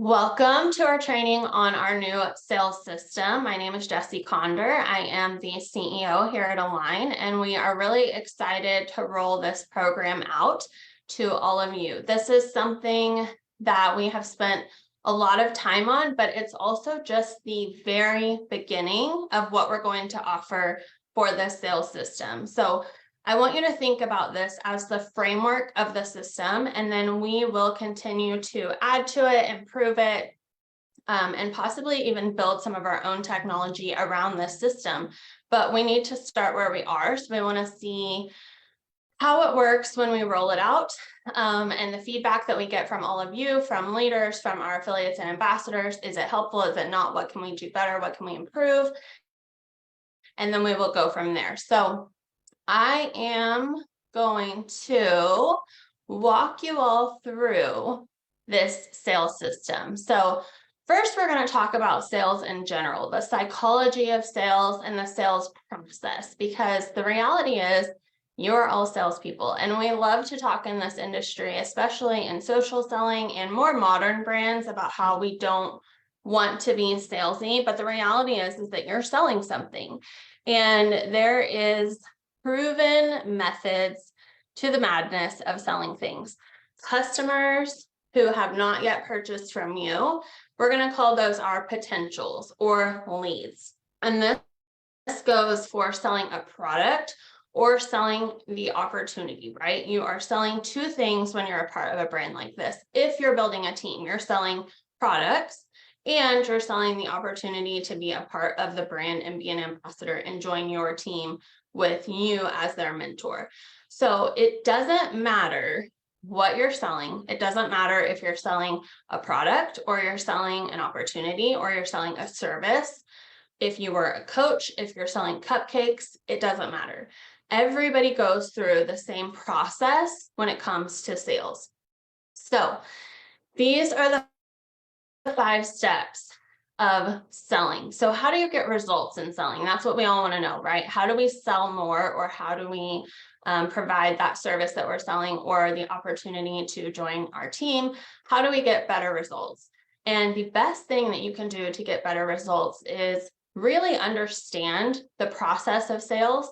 Welcome to our training on our new sales system. My name is Jesi Conder. I am the CEO here at Align, and we are really excited to roll this program out to all of you. This is something that we have spent a lot of time on, but it's also just the very beginning of what we're going to offer for the sales system. So I want you to think about this as the framework of the system, and then we will continue to add to it, improve it, and possibly even build some of our own technology around this system. But we need to start where we are. So we want to see how it works when we roll it out, and the feedback that we get from all of you, from leaders, from our affiliates and ambassadors. Is it helpful? Is it not? What can we do better? What can we improve? And then we will go from there. So I am going to walk you all through this sales system. So first, we're going to talk about sales in general, the psychology of sales and the sales process, because the reality is you're all salespeople, and we love to talk in this industry, especially in social selling and more modern brands, about how we don't want to be salesy, but the reality is that you're selling something, and there is proven methods to the madness of selling things. Customers who have not yet purchased from you, we're going to call those our potentials or leads. And this goes for selling a product or selling the opportunity, right? You are selling two things when you're a part of a brand like this. If you're building a team, you're selling products and you're selling the opportunity to be a part of the brand and be an ambassador and join your team with you as their mentor. So it doesn't matter what you're selling. It doesn't matter if you're selling a product or you're selling an opportunity or you're selling a service. If you were a coach, if you're selling cupcakes, it doesn't matter. Everybody goes through the same process when it comes to sales. So these are the 5 steps of selling. So how do you get results in selling? That's what we all want to know, right? How do we sell more, or how do we provide that service that we're selling or the opportunity to join our team? How do we get better results? And the best thing that you can do to get better results is really understand the process of sales.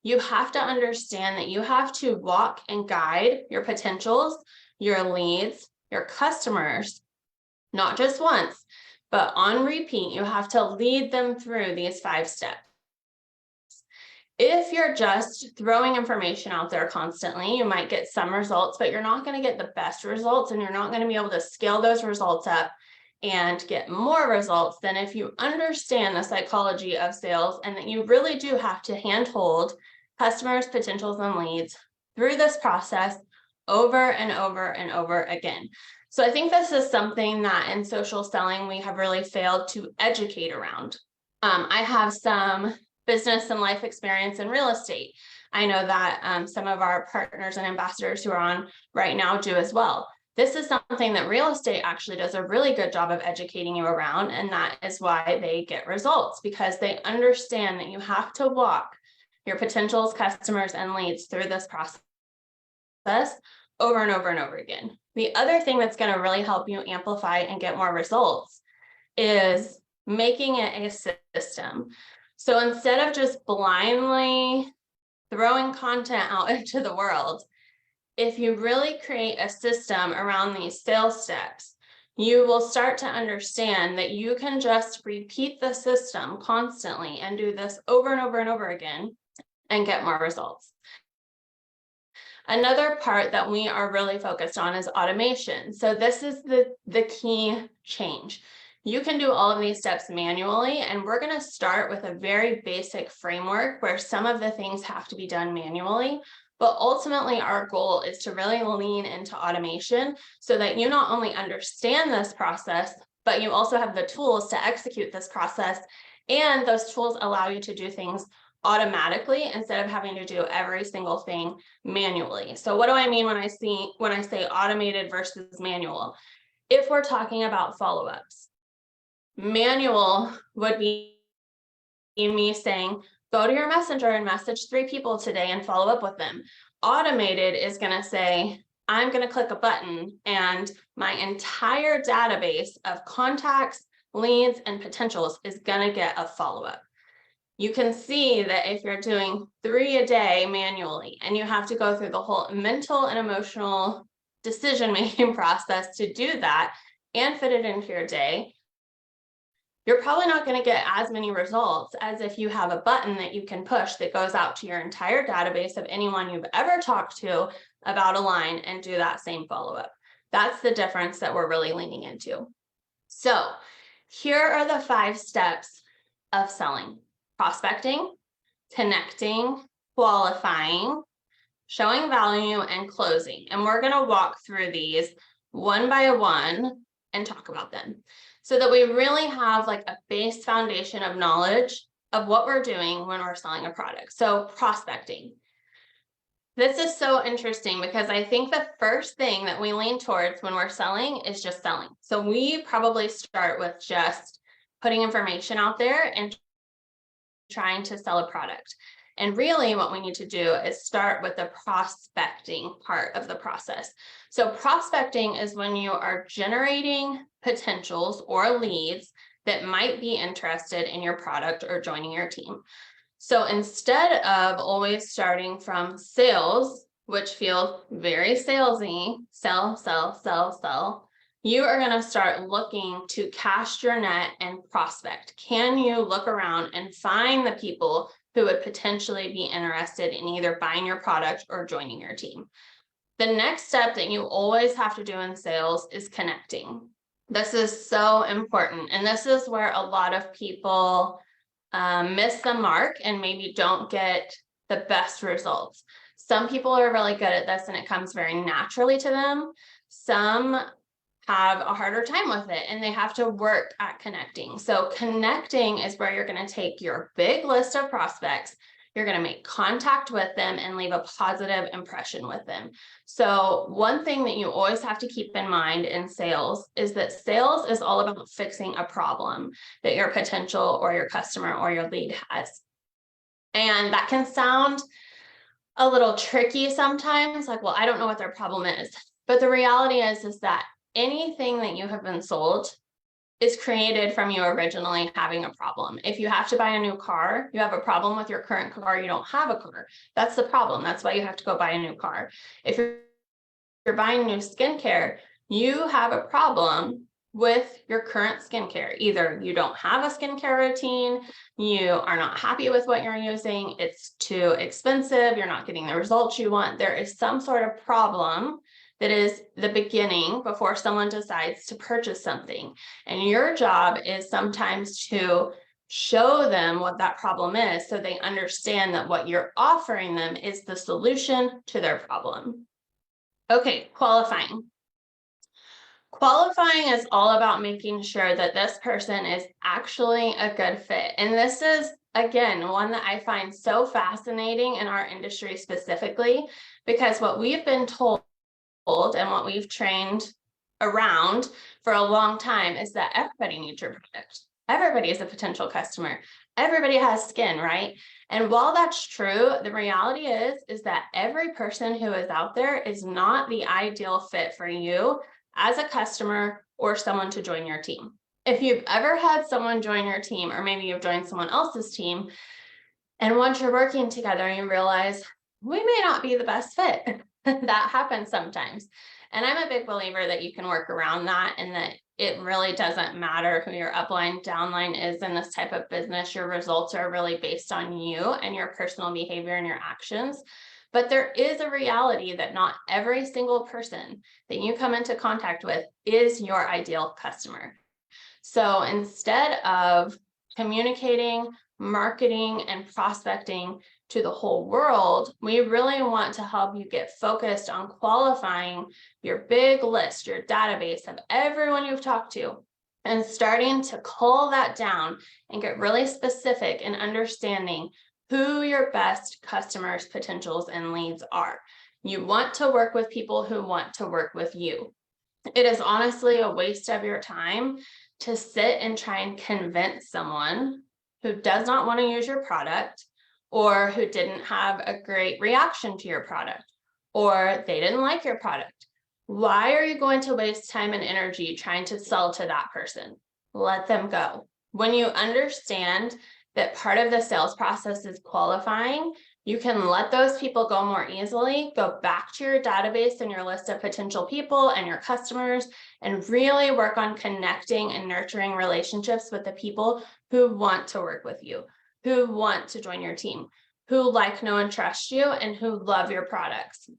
You have to understand that you have to walk and guide your potentials, your leads, your customers, not just once, but on repeat. You have to lead them through these 5 steps. If you're just throwing information out there constantly, you might get some results, but you're not going to get the best results, and you're not going to be able to scale those results up and get more results than if you understand the psychology of sales, and that you really do have to handhold customers, potentials, and leads through this process over and over and over again. So I think this is something that in social selling we have really failed to educate around. I have some business and life experience in real estate. I know that some of our partners and ambassadors who are on right now do as well. This is something that real estate actually does a really good job of educating you around, and that is why they get results, because they understand that you have to walk your potentials, customers, and leads through this process over and over and over again. The other thing that's going to really help you amplify and get more results is making it a system. So instead of just blindly throwing content out into the world, if you really create a system around these sales steps, you will start to understand that you can just repeat the system constantly and do this over and over and over again and get more results. Another part that we are really focused on is automation. So this is the key change. You can do all of these steps manually, and we're going to start with a very basic framework where some of the things have to be done manually. But ultimately, our goal is to really lean into automation so that you not only understand this process, but you also have the tools to execute this process. And those tools allow you to do things automatically instead of having to do every single thing manually. So what do I mean when I say automated versus manual? If we're talking about follow-ups, manual would be me saying, go to your messenger and message 3 people today and follow up with them. Automated is going to say, I'm going to click a button and my entire database of contacts, leads, and potentials is going to get a follow-up. You can see that if you're doing 3 a day manually and you have to go through the whole mental and emotional decision-making process to do that and fit it into your day, you're probably not going to get as many results as if you have a button that you can push that goes out to your entire database of anyone you've ever talked to about a line and do that same follow-up. That's the difference that we're really leaning into. So here are the 5 steps of selling: prospecting, connecting, qualifying, showing value, and closing. And we're going to walk through these one by one and talk about them so that we really have like a base foundation of knowledge of what we're doing when we're selling a product. So prospecting. This is so interesting because I think the first thing that we lean towards when we're selling is just selling. So we probably start with just putting information out there and trying to sell a product. And really what we need to do is start with the prospecting part of the process. So prospecting is when you are generating potentials or leads that might be interested in your product or joining your team. So instead of always starting from sales, which feels very salesy, sell, sell, sell, sell, you are going to start looking to cast your net and prospect. Can you look around and find the people who would potentially be interested in either buying your product or joining your team? The next step that you always have to do in sales is connecting. This is so important. And this is where a lot of people miss the mark and maybe don't get the best results. Some people are really good at this and it comes very naturally to them. Some have a harder time with it and they have to work at connecting. So connecting is where you're going to take your big list of prospects, you're going to make contact with them and leave a positive impression with them. So one thing that you always have to keep in mind in sales is that sales is all about fixing a problem that your potential or your customer or your lead has. And that can sound a little tricky sometimes, like, well, I don't know what their problem is. But the reality is that anything that you have been sold is created from you originally having a problem. If you have to buy a new car, you have a problem with your current car, you don't have a car. That's the problem. That's why you have to go buy a new car. If you're buying new skincare, you have a problem with your current skincare. Either you don't have a skincare routine, you are not happy with what you're using, it's too expensive, you're not getting the results you want. There is some sort of problem that is the beginning before someone decides to purchase something. And your job is sometimes to show them what that problem is so they understand that what you're offering them is the solution to their problem. Okay, qualifying. Qualifying is all about making sure that this person is actually a good fit. And this is, again, one that I find so fascinating in our industry specifically, because what we've been told and what we've trained around for a long time is that everybody needs your product. Everybody is a potential customer. Everybody has skin, right? And while that's true, the reality is that every person who is out there is not the ideal fit for you as a customer or someone to join your team. If you've ever had someone join your team, or maybe you've joined someone else's team, and once you're working together, you realize we may not be the best fit. That happens sometimes. And I'm a big believer that you can work around that and that it really doesn't matter who your upline, downline is in this type of business. Your results are really based on you and your personal behavior and your actions. But there is a reality that not every single person that you come into contact with is your ideal customer. So instead of communicating, marketing, and prospecting to the whole world, we really want to help you get focused on qualifying your big list, your database of everyone you've talked to, and starting to cull that down and get really specific in understanding who your best customers, potentials, and leads are. You want to work with people who want to work with you. It is honestly a waste of your time to sit and try and convince someone who does not want to use your product or who didn't have a great reaction to your product or they didn't like your product. Why are you going to waste time and energy trying to sell to that person? Let them go. When you understand that part of the sales process is qualifying, you can let those people go more easily, go back to your database and your list of potential people and your customers, and really work on connecting and nurturing relationships with the people who want to work with you, who want to join your team, who like, know, and trust you, and who love your products.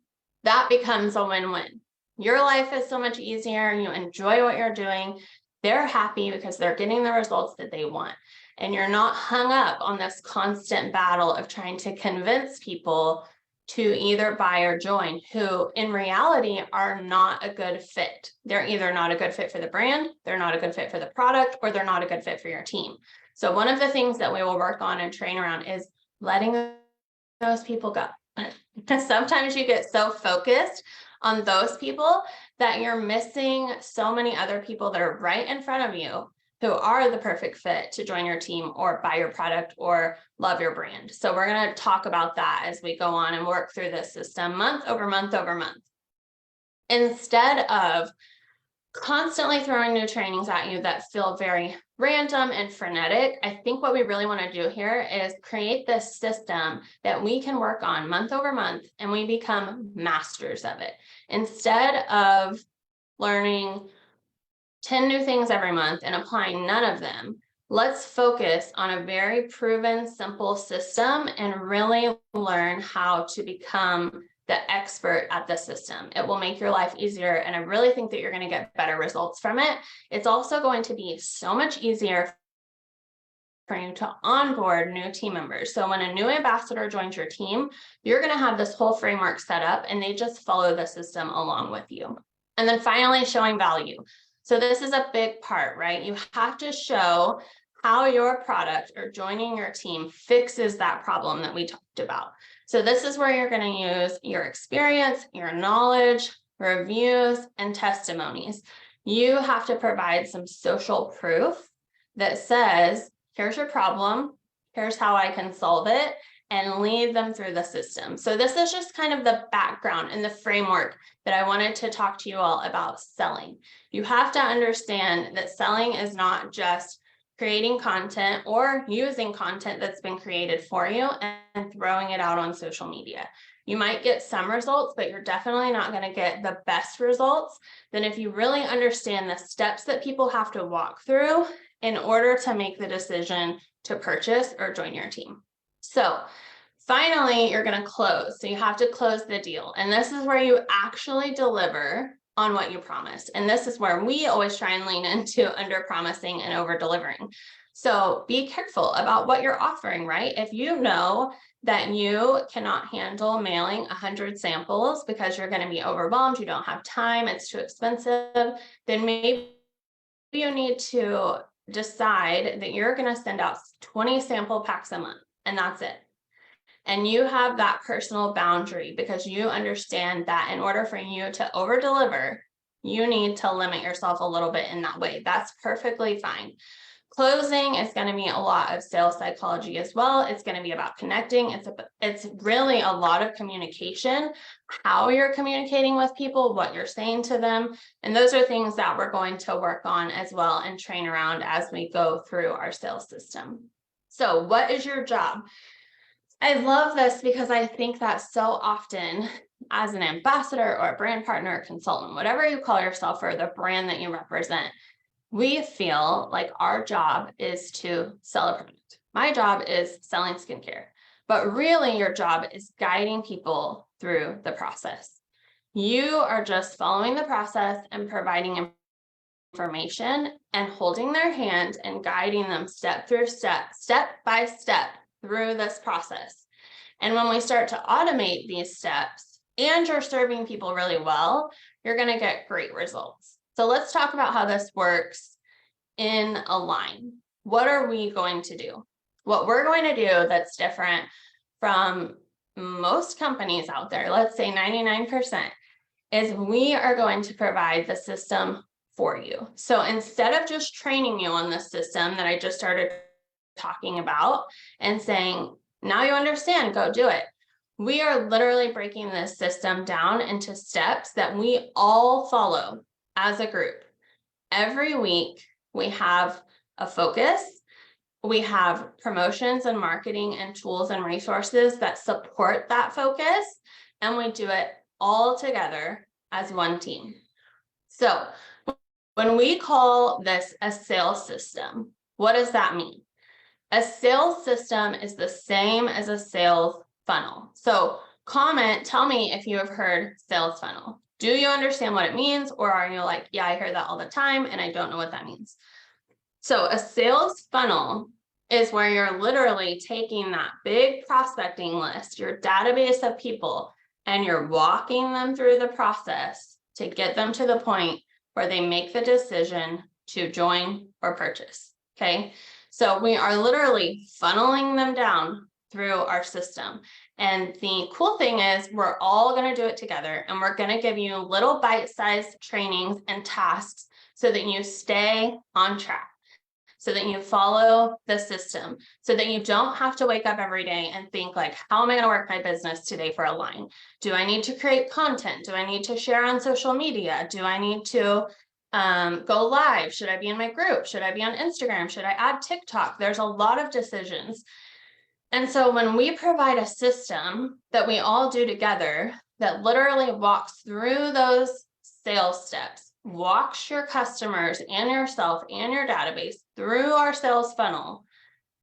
That becomes a win-win. Your life is so much easier. You enjoy what you're doing. They're happy because they're getting the results that they want. And you're not hung up on this constant battle of trying to convince people to either buy or join, who in reality are not a good fit. They're either not a good fit for the brand, they're not a good fit for the product, or they're not a good fit for your team. So one of the things that we will work on and train around is letting those people go. Because sometimes you get so focused on those people that you're missing so many other people that are right in front of you who are the perfect fit to join your team or buy your product or love your brand. So we're going to talk about that as we go on and work through this system month over month over month. Instead of constantly throwing new trainings at you that feel very random and frenetic, I think what we really want to do here is create this system that we can work on month over month, and we become masters of it. Instead of learning 10 new things every month and applying none of them, let's focus on a very proven, simple system and really learn how to become the expert at the system. It will make your life easier, and I really think that you're going to get better results from it. It's also going to be so much easier for you to onboard new team members. So when a new ambassador joins your team, you're going to have this whole framework set up, and they just follow the system along with you. And then finally, showing value. So this is a big part, right? You have to show how your product or joining your team fixes that problem that we talked about. So this is where you're going to use your experience, your knowledge, reviews, and testimonies. You have to provide some social proof that says, here's your problem, here's how I can solve it, and lead them through the system. So this is just kind of the background and the framework that I wanted to talk to you all about selling. You have to understand that selling is not just creating content or using content that's been created for you and throwing it out on social media. You might get some results, but you're definitely not going to get the best results than if you really understand the steps that people have to walk through in order to make the decision to purchase or join your team. So finally, you're going to close. So you have to close the deal. And this is where you actually deliver on what you promised. And this is where we always try and lean into under promising and over delivering. So be careful about what you're offering, right? If you know that you cannot handle mailing 100 samples because you're going to be overwhelmed, you don't have time, it's too expensive, then maybe you need to decide that you're going to send out 20 sample packs a month, and that's it. And you have that personal boundary because you understand that in order for you to over deliver, you need to limit yourself a little bit in that way. That's perfectly fine. Closing is going to be a lot of sales psychology as well. It's going to be about connecting. It's really a lot of communication, how you're communicating with people, what you're saying to them. And those are things that we're going to work on as well and train around as we go through our sales system. So what is your job? I love this because I think that so often as an ambassador or a brand partner or consultant, whatever you call yourself or the brand that you represent, we feel like our job is to sell a product. My job is selling skincare, but really your job is guiding people through the process. You are just following the process and providing information and holding their hand and guiding them step by step through this process. And when we start to automate these steps and you're serving people really well, you're going to get great results. So let's talk about how this works in Align. What are we going to do? What we're going to do that's different from most companies out there, let's say 99%, is we are going to provide the system for you. So instead of just training you on the system that I just started talking about and saying, now you understand, go do it, We are literally breaking this system down into steps that we all follow as a group. Every week, we have a focus. We have promotions and marketing and tools and resources that support that focus, and we do it all together as one team. So when we call this a sales system, what does that mean? A sales system is the same as a sales funnel. So comment, tell me if you have heard sales funnel. Do you understand what it means? Or are you like, yeah, I hear that all the time and I don't know what that means. So a sales funnel is where you're literally taking that big prospecting list, your database of people, and you're walking them through the process to get them to the point where they make the decision to join or purchase. Okay. So we are literally funneling them down through our system. And the cool thing is we're all going to do it together, and we're going to give you little bite-sized trainings and tasks so that you stay on track, so that you follow the system, so that you don't have to wake up every day and think like, how am I going to work my business today for Align? Do I need to create content? Do I need to share on social media? Do I need to go live? Should I be in my group? Should I be on Instagram? Should I add TikTok? There's a lot of decisions. And so when we provide a system that we all do together that literally walks through those sales steps, walks your customers and yourself and your database through our sales funnel,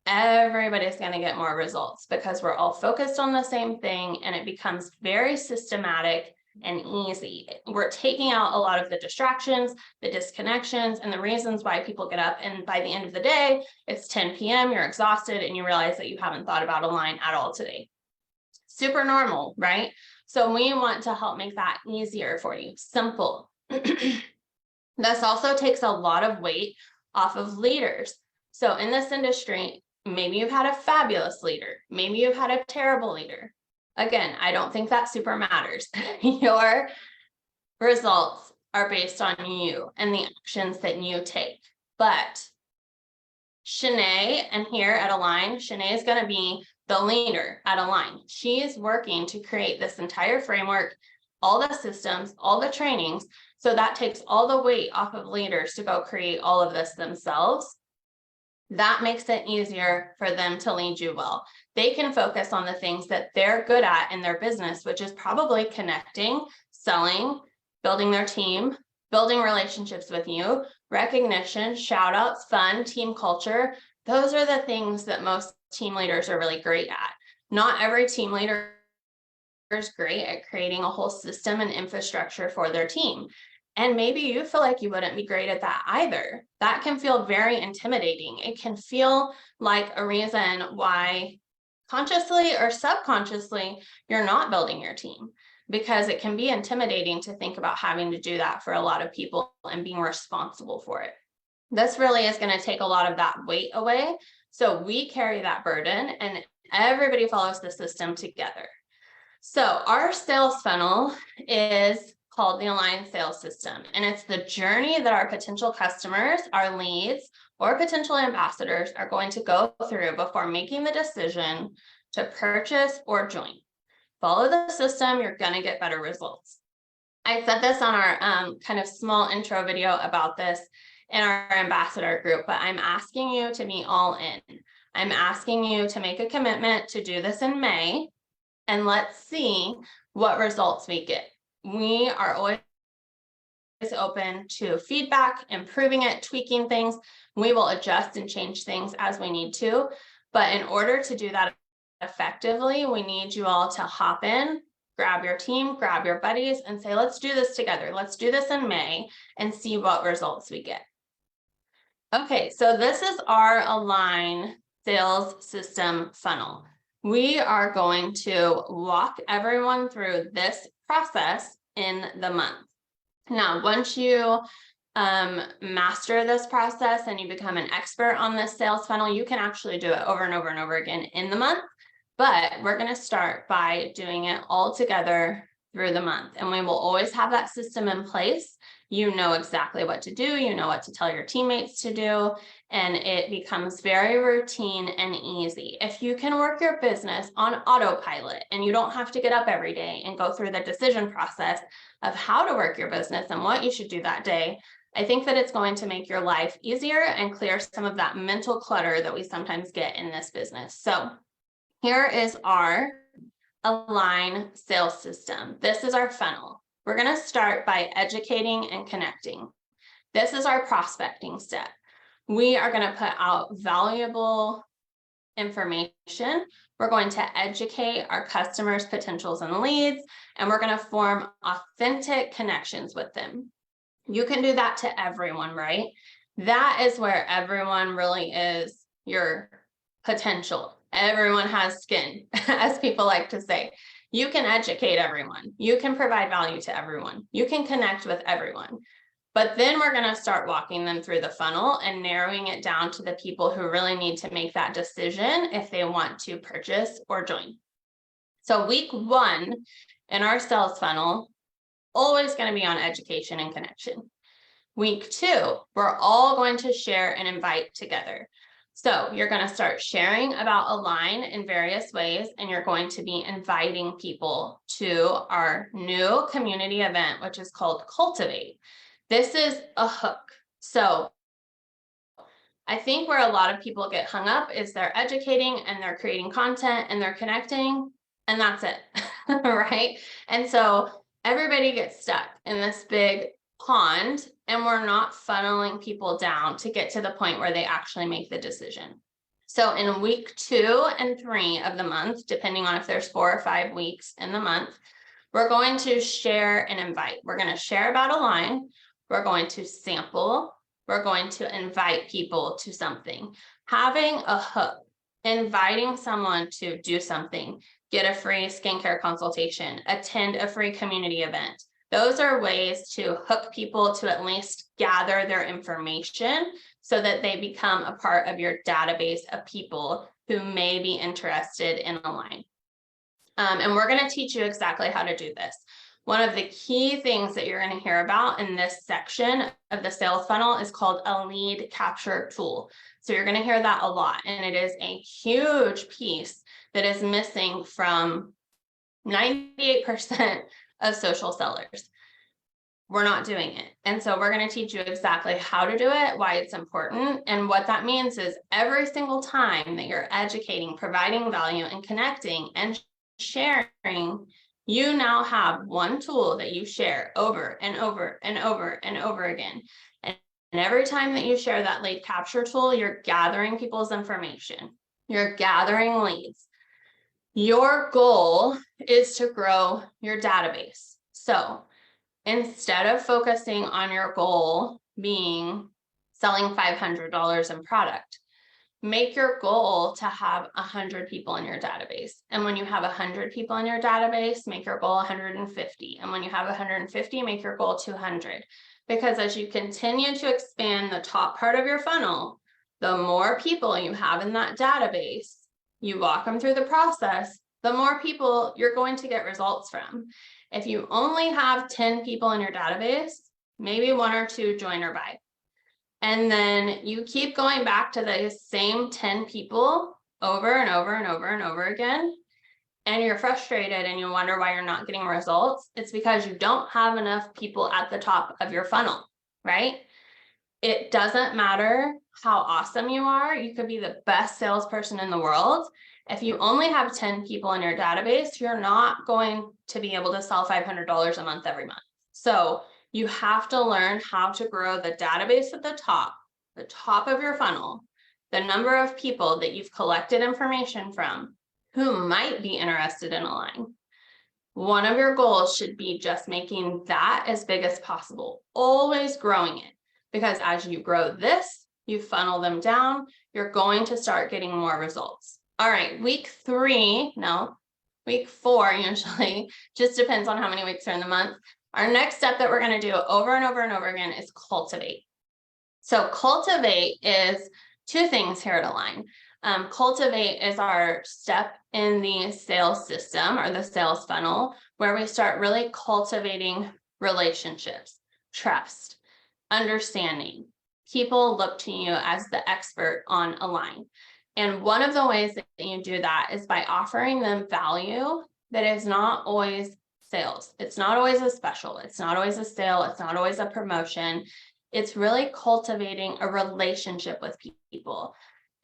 everybody's going to get more results because we're all focused on the same thing, and it becomes very systematic and easy. We're taking out a lot of the distractions, the disconnections, and the reasons why people get up, and by the end of the day, it's 10 p.m., you're exhausted, and you realize that you haven't thought about Align at all today. Super normal, right? So we want to help make that easier for you, simple. This also takes a lot of weight off of leaders. So in this industry, maybe you've had a fabulous leader, maybe you've had a terrible leader. Again, I don't think that super matters. Your results are based on you and the actions that you take. But Shanae, and here at Align, Shanae is going to be the leader at Align. She is working to create this entire framework, all the systems, all the trainings. So that takes all the weight off of leaders to go create all of this themselves. That makes it easier for them to lead you well. They can focus on the things that they're good at in their business, which is probably connecting, selling, building their team, building relationships with you, recognition, shout outs, fun, team culture. Those are the things that most team leaders are really great at. Not every team leader is great at creating a whole system and infrastructure for their team. And maybe you feel like you wouldn't be great at that either. That can feel very intimidating. It can feel like a reason why consciously or subconsciously you're not building your team, because it can be intimidating to think about having to do that for a lot of people and being responsible for it. This really is going to take a lot of that weight away. So we carry that burden and everybody follows the system together. So our sales funnel is called the Align Sales System, and it's the journey that our potential customers, our leads, or potential ambassadors are going to go through before making the decision to purchase or join. Follow the system, you're going to get better results. I said this on our kind of small intro video about this in our ambassador group, but I'm asking you to be all in. I'm asking you to make a commitment to do this in May, and let's see what results we get. We are always open to feedback, improving it, tweaking things. We will adjust and change things as we need to. But in order to do that effectively, we need you all to hop in, grab your team, grab your buddies, and say, let's do this together. Let's do this in May and see what results we get. Okay, so this is our Align Sales System funnel. We are going to walk everyone through this process in the month. Now, once you master this process and you become an expert on this sales funnel, you can actually do it over and over and over again in the month. But we're going to start by doing it all together through the month. And we will always have that system in place. You know exactly what to do, you know what to tell your teammates to do, and it becomes very routine and easy. If you can work your business on autopilot and you don't have to get up every day and go through the decision process of how to work your business and what you should do that day, I think that it's going to make your life easier and clear some of that mental clutter that we sometimes get in this business. So here is our Align sales system. This is our funnel. We're going to start by educating and connecting. This is our prospecting step. We are going to put out valuable information. We're going to educate our customers, potentials, and leads, and we're going to form authentic connections with them. You can do that to everyone, right? That is where everyone really is your potential. Everyone has skin, as people like to say. You can educate everyone. You can provide value to everyone. You can connect with everyone. But then we're going to start walking them through the funnel and narrowing it down to the people who really need to make that decision if they want to purchase or join. So week 1 in our sales funnel, always going to be on education and connection. Week 2, we're all going to share and invite together. So you're going to start sharing about Align in various ways, and you're going to be inviting people to our new community event, which is called Cultivate. This is a hook. So I think where a lot of people get hung up is they're educating and they're creating content and they're connecting, and that's it, right? And so everybody gets stuck in this big pond, and we're not funneling people down to get to the point where they actually make the decision. So in week 2 and 3 of the month, depending on if there's 4 or 5 weeks in the month, we're going to share and invite. We're going to share about Align. We're going to sample. We're going to invite people to something. Having a hook, inviting someone to do something, get a free skincare consultation, attend a free community event. Those are ways to hook people to at least gather their information so that they become a part of your database of people who may be interested in Align. And we're going to teach you exactly how to do this. One of the key things that you're going to hear about in this section of the sales funnel is called a lead capture tool. So you're going to hear that a lot, and it is a huge piece that is missing from 98% of social sellers. We're not doing it. And so we're going to teach you exactly how to do it, why it's important. And what that means is every single time that you're educating, providing value, and connecting and sharing, you now have one tool that you share over and over and over and over again. And every time that you share that lead capture tool, you're gathering people's information. You're gathering leads. Your goal is to grow your database. So instead of focusing on your goal being selling $500 in product, make your goal to have 100 people in your database. And when you have 100 people in your database, make your goal 150. And when you have 150, make your goal 200. Because as you continue to expand the top part of your funnel, the more people you have in that database, you walk them through the process, the more people you're going to get results from. If you only have 10 people in your database, maybe 1 or 2 join or buy. And then you keep going back to the same 10 people over and over and over and over again, and you're frustrated and you wonder why you're not getting results. It's because you don't have enough people at the top of your funnel, right? It doesn't matter how awesome you are. You could be the best salesperson in the world. If you only have 10 people in your database, you're not going to be able to sell $500 a month every month. So you have to learn how to grow the database at the top of your funnel, the number of people that you've collected information from who might be interested in Align. One of your goals should be just making that as big as possible, always growing it, because as you grow this, you funnel them down, you're going to start getting more results. All right, week 4 usually, just depends on how many weeks are in the month. Our next step that we're going to do over and over and over again is cultivate. So cultivate is 2 things here at Align. Cultivate is our step in the sales system or the sales funnel where we start really cultivating relationships. trust, understanding. People look to you as the expert on a line. And one of the ways that you do that is by offering them value that is not always sales. It's not always a special. It's not always a sale. It's not always a promotion. It's really cultivating a relationship with people.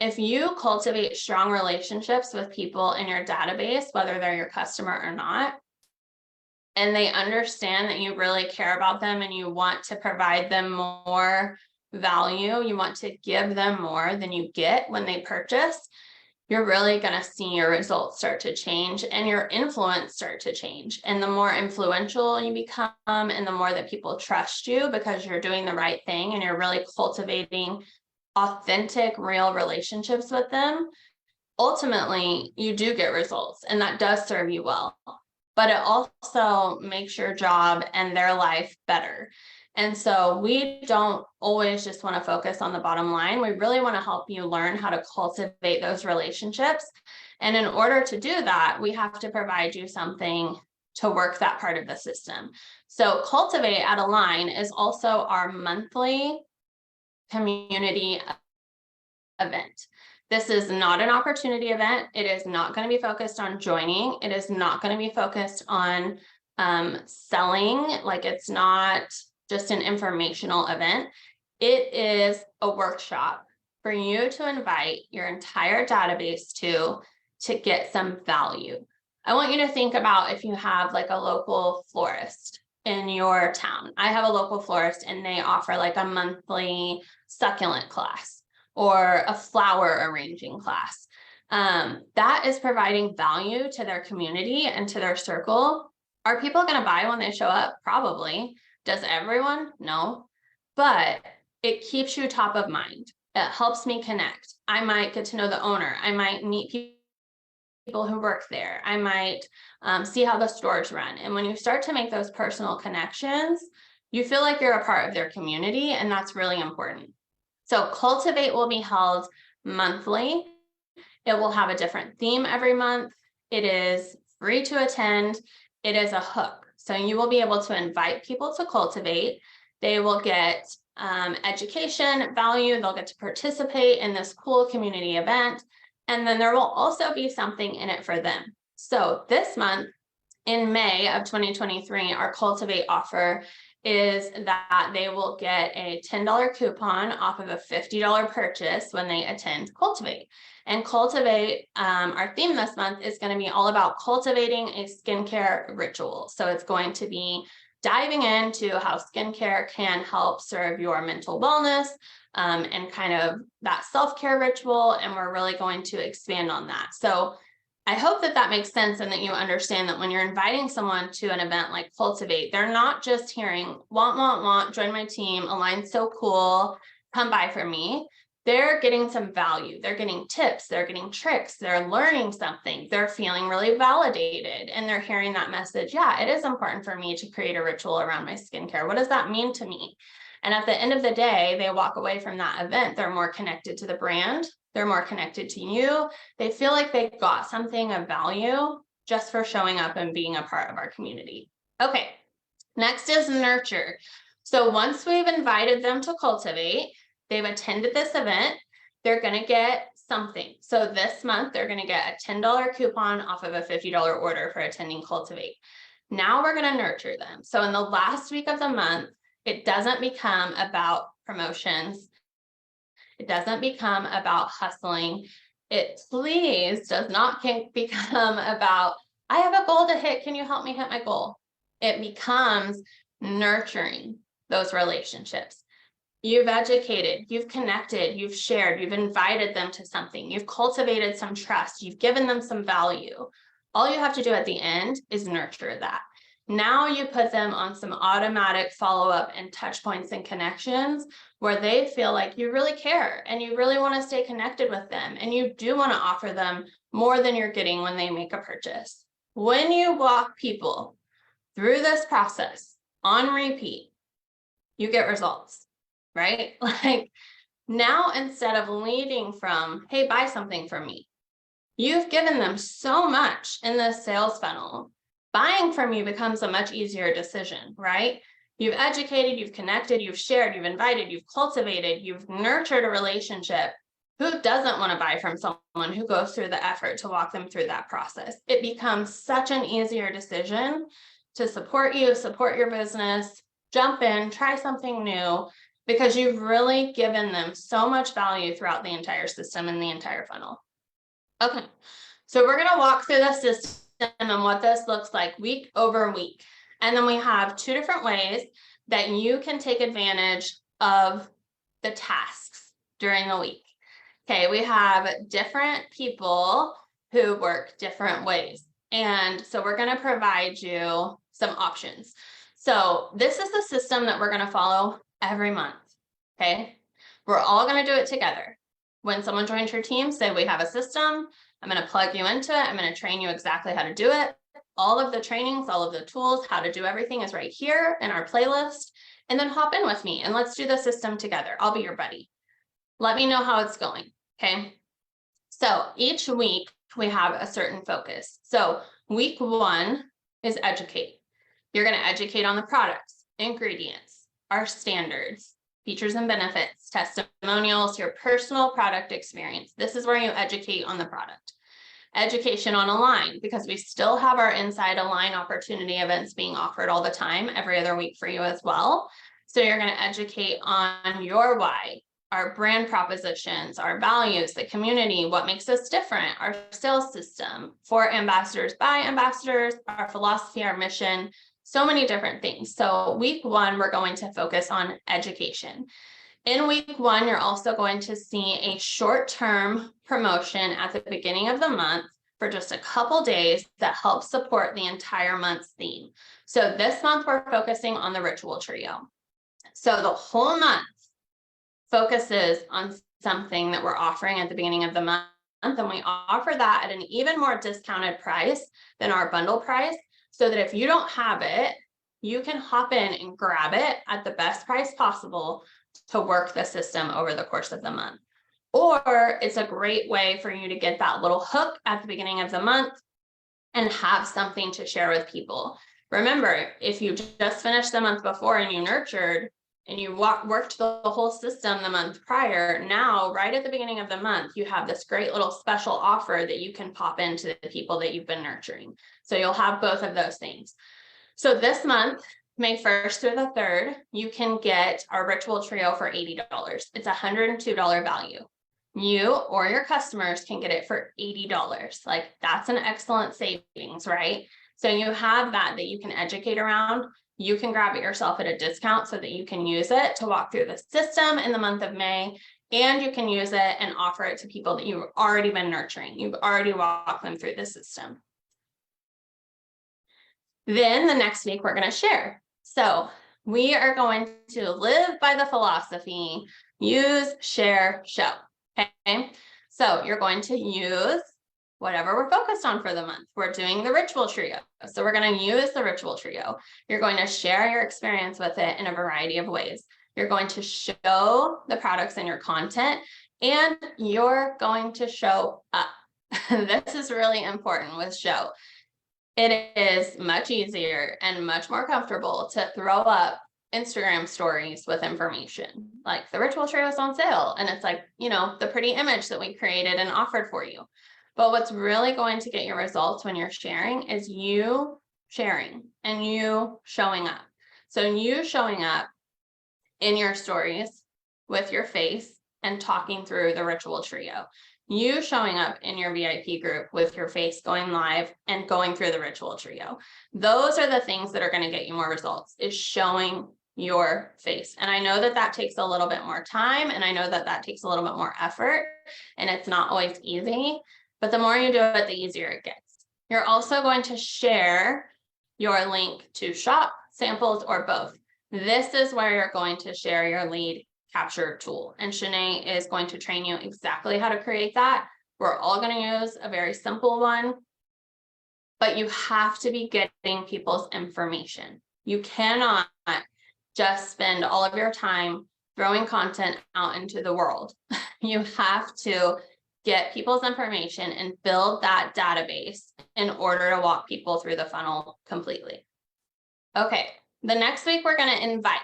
If you cultivate strong relationships with people in your database, whether they're your customer or not, and they understand that you really care about them and you want to provide them more value, you want to give them more than you get when they purchase, you're really going to see your results start to change and your influence start to change. And the more influential you become and the more that people trust you because you're doing the right thing and you're really cultivating authentic, real relationships with them, ultimately you do get results and that does serve you well. But it also makes your job and their life better. And so we don't always just want to focus on the bottom line. We really want to help you learn how to cultivate those relationships. And in order to do that, we have to provide you something to work that part of the system. So Cultivate at Align is also our monthly community event. This is not an opportunity event. It is not going to be focused on joining. It is not going to be focused on selling. Like, it's not just an informational event. It is a workshop for you to invite your entire database to get some value. I want you to think about if you have like a local florist in your town. I have a local florist and they offer like a monthly succulent class or a flower arranging class. That is providing value to their community and to their circle. Are people going to buy when they show up? Probably. Does everyone? No. But it keeps you top of mind. It helps me connect. I might get to know the owner. I might meet people who work there. I might see how the stores run. And when you start to make those personal connections, you feel like you're a part of their community, and that's really important. So Cultivate will be held monthly. It will have a different theme every month. It is free to attend. It is a hook. So you will be able to invite people to Cultivate. They will get education, value. They'll get to participate in this cool community event. And then there will also be something in it for them. So this month, in May of 2023, our Cultivate offer is that they will get a $10 coupon off of a $50 purchase when they attend Cultivate. And Cultivate, our theme this month is going to be all about cultivating a skincare ritual. So it's going to be diving into how skincare can help serve your mental wellness and kind of that self-care ritual. And we're really going to expand on that. So I hope that that makes sense and that you understand that when you're inviting someone to an event like Cultivate, they're not just hearing, want, join my team, Align's so cool, come by for me. They're getting some value. They're getting tips. They're getting tricks. They're learning something. They're feeling really validated. And they're hearing that message. Yeah, it is important for me to create a ritual around my skincare. What does that mean to me? And at the end of the day, they walk away from that event. They're more connected to the brand. They're more connected to you. They feel like they got something of value just for showing up and being a part of our community. Okay, next is nurture. So once we've invited them to Cultivate, they've attended this event, they're going to get something. So this month, they're going to get a $10 coupon off of a $50 order for attending Cultivate. Now we're going to nurture them. So in the last week of the month, it doesn't become about promotions. It doesn't become about hustling. It please does not become about, I have a goal to hit. Can you help me hit my goal? It becomes nurturing those relationships. You've educated, you've connected, you've shared, you've invited them to something, you've cultivated some trust, you've given them some value. All you have to do at the end is nurture that. Now you put them on some automatic follow-up and touch points and connections where they feel like you really care and you really want to stay connected with them and you do want to offer them more than you're getting when they make a purchase. When you walk people through this process on repeat, you get results, right? Like now, instead of leading from, hey, buy something from me, you've given them so much in the sales funnel. Buying from you becomes a much easier decision, right? You've educated, you've connected, you've shared, you've invited, you've cultivated, you've nurtured a relationship. Who doesn't want to buy from someone who goes through the effort to walk them through that process? It becomes such an easier decision to support you, support your business, jump in, try something new, because you've really given them so much value throughout the entire system and the entire funnel. Okay, so we're going to walk through the system and what this looks like week over week. And then we have two different ways that you can take advantage of the tasks during the week. Okay, we have different people who work different ways. And so we're going to provide you some options. So this is the system that we're going to follow every month. Okay, we're all going to do it together. When someone joins your team, say we have a system, I'm going to plug you into it. I'm going to train you exactly how to do it. All of the trainings, all of the tools, how to do everything is right here in our playlist. And then hop in with me and let's do the system together. I'll be your buddy. Let me know how it's going. Okay. So each week we have a certain focus. So week 1 is educate. You're going to educate on the products, ingredients, our standards, features and benefits, testimonials, your personal product experience. This is where you educate on the product. Education on Align, because we still have our Inside Align opportunity events being offered all the time, every other week for you as well. So you're going to educate on your why, our brand propositions, our values, the community, what makes us different, our sales system, for ambassadors, by ambassadors, our philosophy, our mission, so many different things. So week 1, we're going to focus on education. In week 1, you're also going to see a short-term promotion at the beginning of the month for just a couple days that helps support the entire month's theme. So this month, we're focusing on the ritual trio. So the whole month focuses on something that we're offering at the beginning of the month, and we offer that at an even more discounted price than our bundle price, so that if you don't have it, you can hop in and grab it at the best price possible to work the system over the course of the month. Or it's a great way for you to get that little hook at the beginning of the month and have something to share with people. Remember, if you just finished the month before and you nurtured and you worked the whole system the month prior, now right at the beginning of the month, you have this great little special offer that you can pop into the people that you've been nurturing. So you'll have both of those things. So this month, May 1st through the 3rd, you can get our ritual trio for $80. It's a $102 value. You or your customers can get it for $80. Like, that's an excellent savings, right? So you have that you can educate around. You can grab it yourself at a discount so that you can use it to walk through the system in the month of May. And you can use it and offer it to people that you've already been nurturing. You've already walked them through the system. Then the next week, we're going to share. So we are going to live by the philosophy, use, share, show. Okay. So you're going to use whatever we're focused on for the month. We're doing the ritual trio. So we're going to use the ritual trio. You're going to share your experience with it in a variety of ways. You're going to show the products in your content, and you're going to show up. This is really important with show. It is much easier and much more comfortable to throw up Instagram stories with information. Like, the ritual trio is on sale, and it's like, the pretty image that we created and offered for you. But what's really going to get your results when you're sharing is you sharing and you showing up. So you showing up in your stories with your face and talking through the ritual trio. You showing up in your VIP group with your face going live and going through the ritual trio. Those are the things that are going to get you more results, is showing your face. And I know that takes a little bit more time, and I know that takes a little bit more effort, and it's not always easy, but the more you do it, the easier it gets. You're also going to share your link to shop, samples, or both. This is where you're going to share your lead capture tool, and Shanae is going to train you exactly how to create that. We're all going to use a very simple one, but you have to be getting people's information. You cannot just spend all of your time throwing content out into the world. You have to get people's information and build that database in order to walk people through the funnel completely. Okay, The next week, we're going to invite.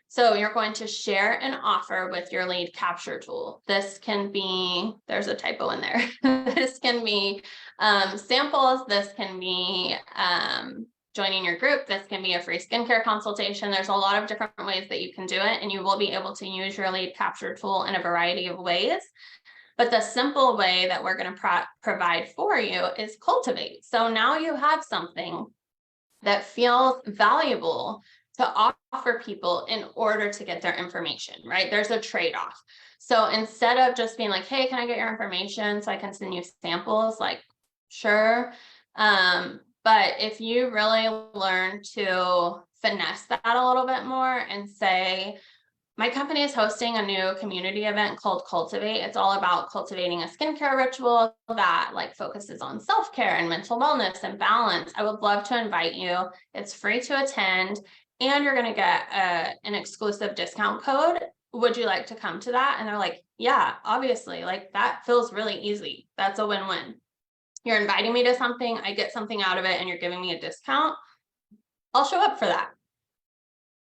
So you're going to share an offer with your lead capture tool. This can be, there's a typo in there. This can be samples. This can be joining your group. This can be a free skincare consultation. There's a lot of different ways that you can do it, and you will be able to use your lead capture tool in a variety of ways. But the simple way that we're going to provide for you is cultivate. So now you have something that feels valuable to offer people in order to get their information, right? There's a trade-off. So instead of just being like, hey, can I get your information so I can send you samples? Like, sure. But if you really learn to finesse that a little bit more and say, my company is hosting a new community event called Cultivate. It's all about cultivating a skincare ritual that like focuses on self-care and mental wellness and balance. I would love to invite you. It's free to attend, and you're going to get an exclusive discount code. Would you like to come to that? And they're like, yeah, obviously, like that feels really easy. That's a win-win. You're inviting me to something, I get something out of it, and you're giving me a discount. I'll show up for that.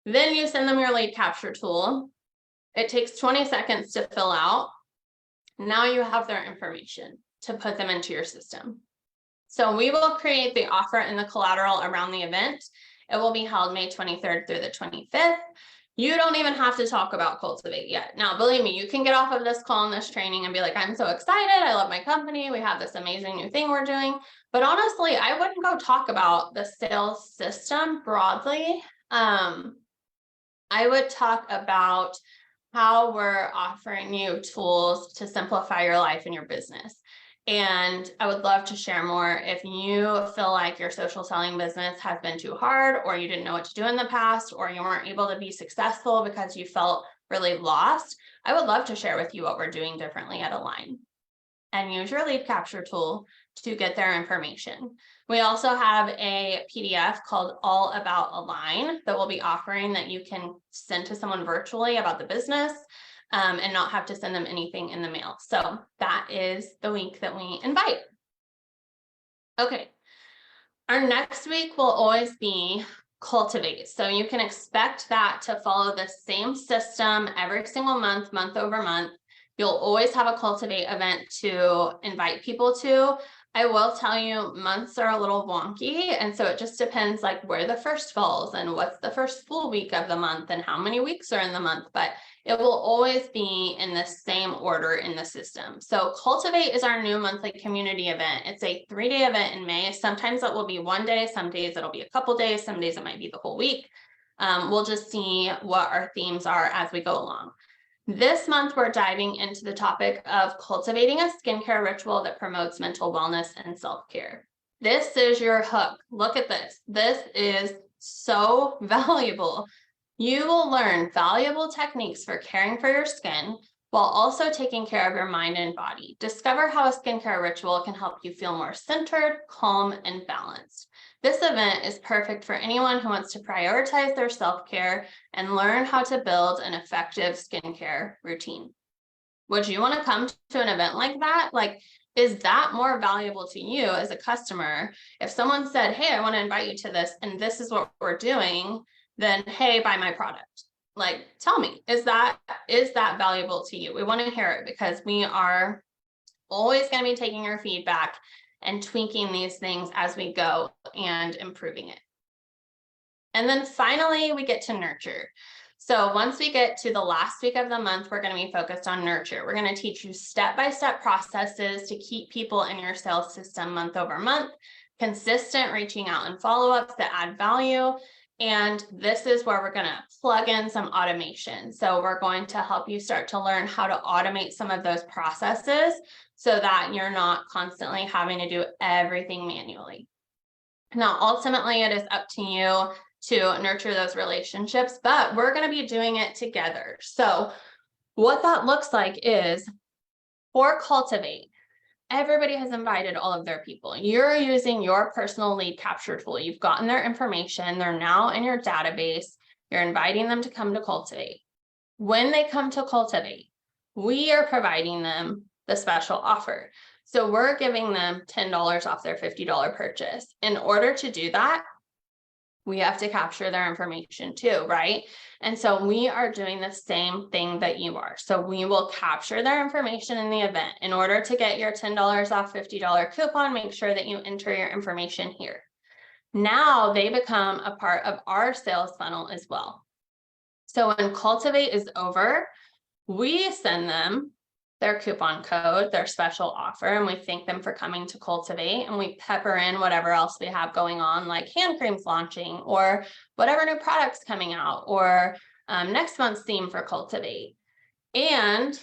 Then you send them your lead capture tool. It takes 20 seconds to fill out. Now you have their information to put them into your system. So we will create the offer and the collateral around the event. It will be held May 23rd through the 25th. You don't even have to talk about Cultivate yet. Now, believe me, you can get off of this call and this training and be like, I'm so excited. I love my company. We have this amazing new thing we're doing. But honestly, I wouldn't go talk about the sales system broadly. I would talk about how we're offering you tools to simplify your life and your business. And I would love to share more. If you feel like your social selling business has been too hard, or you didn't know what to do in the past, or you weren't able to be successful because you felt really lost, I would love to share with you what we're doing differently at Align. And use your lead capture tool to get their information. We also have a PDF called All About Align that we'll be offering that you can send to someone virtually about the business and not have to send them anything in the mail. So that is the week that we invite. Okay. Our next week will always be Cultivate. So you can expect that to follow the same system every single month, month over month. You'll always have a Cultivate event to invite people to. I will tell you, months are a little wonky, and so it just depends like where the first falls and what's the first full week of the month and how many weeks are in the month, but it will always be in the same order in the system. So Cultivate is our new monthly community event. It's a 3-day event in May. Sometimes it will be one day, some days it'll be a couple days, some days it might be the whole week. We'll just see what our themes are as we go along. This month, we're diving into the topic of cultivating a skincare ritual that promotes mental wellness and self-care. This is your hook. Look at this. This is so valuable. You will learn valuable techniques for caring for your skin while also taking care of your mind and body. Discover how a skincare ritual can help you feel more centered, calm, and balanced. This event is perfect for anyone who wants to prioritize their self-care and learn how to build an effective skincare routine. Would you want to come to an event like that? Like, is that more valuable to you as a customer? If someone said, hey, I want to invite you to this, and this is what we're doing, then, hey, buy my product. Like, tell me, is that valuable to you? We want to hear it because we are always going to be taking your feedback and tweaking these things as we go and improving it. And then finally, we get to nurture. So once we get to the last week of the month, we're going to be focused on nurture. We're going to teach you step-by-step processes to keep people in your sales system month over month, consistent reaching out and follow-ups that add value. And this is where we're going to plug in some automation. So we're going to help you start to learn how to automate some of those processes so that you're not constantly having to do everything manually. Now, ultimately, it is up to you to nurture those relationships, but we're going to be doing it together. So what that looks like is for Cultivate, everybody has invited all of their people. You're using your personal lead capture tool. You've gotten their information. They're now in your database. You're inviting them to come to Cultivate. When they come to Cultivate, we are providing them the special offer. So we're giving them $10 off their $50 purchase. In order to do that, we have to capture their information too, right? And so we are doing the same thing that you are. So we will capture their information in the event. In order to get your $10 off $50 coupon, make sure that you enter your information here. Now they become a part of our sales funnel as well. So when Cultivate is over, we send them their coupon code, their special offer, and we thank them for coming to Cultivate, and we pepper in whatever else we have going on, like hand creams launching or whatever new products coming out, or next month's theme for Cultivate. And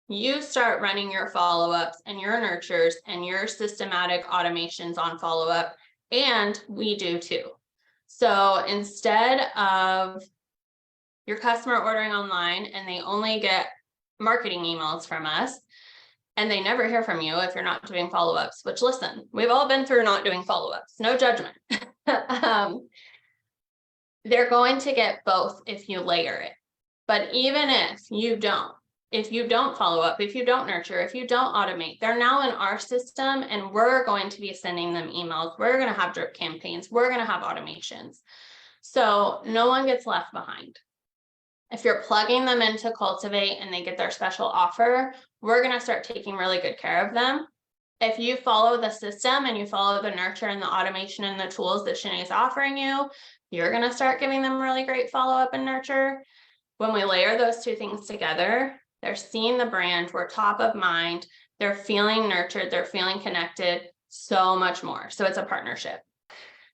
you start running your follow-ups and your nurtures and your systematic automations on follow-up, and we do too. So instead of your customer ordering online and they only get marketing emails from us, and they never hear from you if you're not doing follow-ups, which, listen, we've all been through not doing follow-ups, no judgment. They're going to get both if you layer it. But even if you don't follow up, if you don't nurture, if you don't automate, they're now in our system, and we're going to be sending them emails. We're going to have drip campaigns. We're going to have automations. So no one gets left behind. If you're plugging them into Cultivate and they get their special offer, we're going to start taking really good care of them. If you follow the system and you follow the nurture and the automation and the tools that Shanae's offering you, you're going to start giving them really great follow-up and nurture. When we layer those two things together, they're seeing the brand, we're top of mind, they're feeling nurtured, they're feeling connected, so much more. So it's a partnership.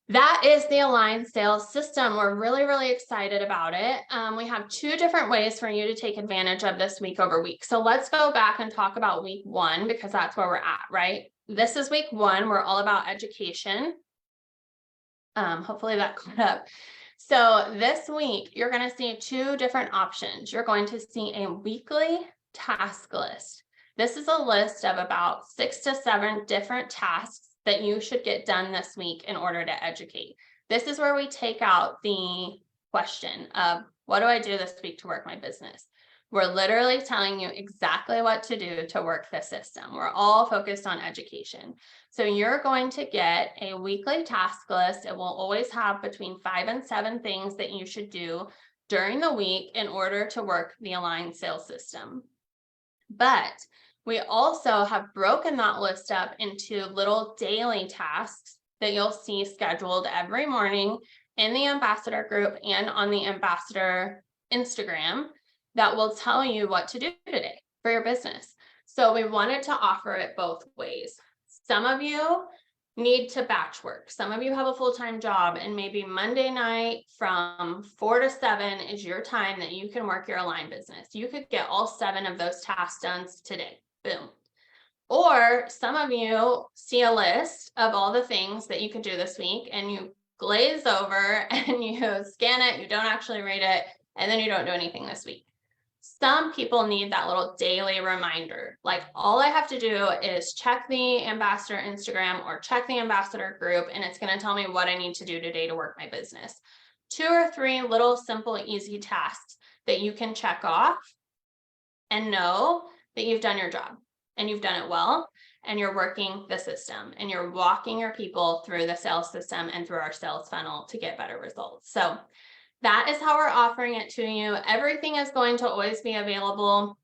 That is the Align Sales System. We're really, really excited about it. We have two different ways for you to take advantage of this week over week. So let's go back and talk about week one, because that's where we're at, right? This is week one. We're all about education. Hopefully that caught up. So this week, you're going to see two different options. You're going to see a weekly task list. This is a list of about 6 to 7 different tasks that you should get done this week in order to educate. This is where we take out the question of, what do I do this week to work my business? We're literally telling you exactly what to do to work the system. We're all focused on education. So you're going to get a weekly task list. It will always have between 5 and 7 things that you should do during the week in order to work the Align Sales System. But we also have broken that list up into little daily tasks that you'll see scheduled every morning in the ambassador group and on the ambassador Instagram that will tell you what to do today for your business. So we wanted to offer it both ways. Some of you need to batch work. Some of you have a full-time job, and maybe Monday night from 4 to 7 is your time that you can work your Align business. You could get all 7 of those tasks done today. Boom. Or some of you see a list of all the things that you could do this week, and you glaze over and you scan it, you don't actually read it, and then you don't do anything this week. Some people need that little daily reminder. Like, all I have to do is check the ambassador Instagram or check the ambassador group, and it's going to tell me what I need to do today to work my business. 2 or 3 little, simple, easy tasks that you can check off and know that you've done your job and you've done it well, and you're working the system and you're walking your people through the sales system and through our sales funnel to get better results. So that is how we're offering it to you. Everything is going to always be available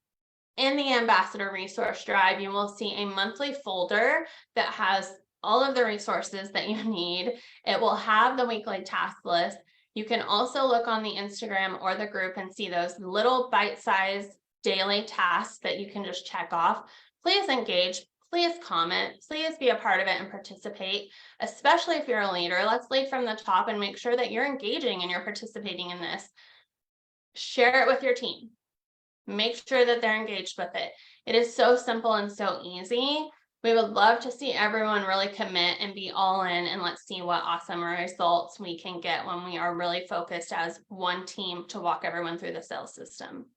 in the Ambassador Resource Drive. You will see a monthly folder that has all of the resources that you need. It will have the weekly task list. You can also look on the Instagram or the group and see those little bite-sized daily tasks that you can just check off. Please engage. Please comment, please be a part of it and participate, especially if you're a leader. Let's lead from the top and make sure that you're engaging and you're participating in this. Share it with your team. Make sure that they're engaged with it. It is so simple and so easy. We would love to see everyone really commit and be all in, and let's see what awesome results we can get when we are really focused as one team to walk everyone through the sales system.